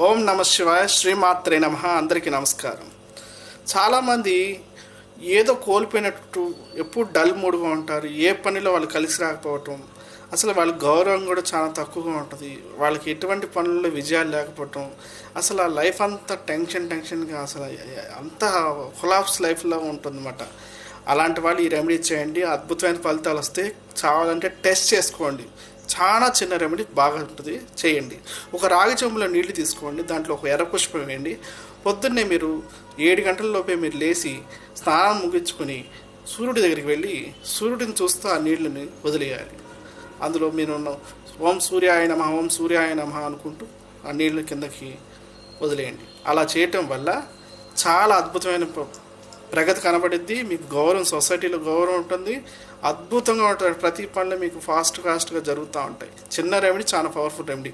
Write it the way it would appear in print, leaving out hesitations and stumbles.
ఓం నమ శివాయ, శ్రీమాత్రే నమ. అందరికీ నమస్కారం. చాలామంది ఏదో కోల్పోయినట్టు ఎప్పుడు డల్ మూడ్గా ఉంటారు. ఏ పనిలో వాళ్ళు కలిసి రాకపోవటం, అసలు వాళ్ళ గౌరవం కూడా చాలా తక్కువగా ఉంటుంది. వాళ్ళకి ఎటువంటి పనుల్లో విజయాలు లేకపోవటం, అసలు ఆ లైఫ్ అంతా టెన్షన్గా, అసలు అంతా కొలాప్స్ లైఫ్లో ఉంటుందన్నమాట. అలాంటి వాళ్ళు ఈ రెమెడీ చేయండి, అద్భుతమైన ఫలితాలు వస్తాయి. చాలంటే టెస్ట్ చేసుకోండి. చాలా చిన్న రెమెడీ, బాగా ఉంటుంది, చేయండి. ఒక రాగి చెంబులో నీళ్లు తీసుకోండి, దాంట్లో ఒక ఎర్ర పుష్పం వేయండి. పొద్దున్నే మీరు 7 గంటల లోపే మీరు లేచి స్నానం ముగించుకొని సూర్యుడి దగ్గరికి వెళ్ళి సూర్యుడిని చూస్తూ ఆ నీళ్ళని వదిలేయాలి. అందులో మీరు ఓం సూర్యాయ నమః, ఓం సూర్యాయ నమః అనుకుంటూ ఆ నీళ్ళ కిందకి వదిలేయండి. అలా చేయటం వల్ల చాలా అద్భుతమైన ప్రగతి కనబడిద్ది. మీకు గౌరవం, సొసైటీలో గౌరవం ఉంటుంది. అద్భుతంగా ఉంటుంది. ప్రతి పనులు మీకు ఫాస్ట్గా జరుగుతూ ఉంటాయి. చిన్న రెమెడీ, చాలా పవర్ఫుల్ రెమెడీ.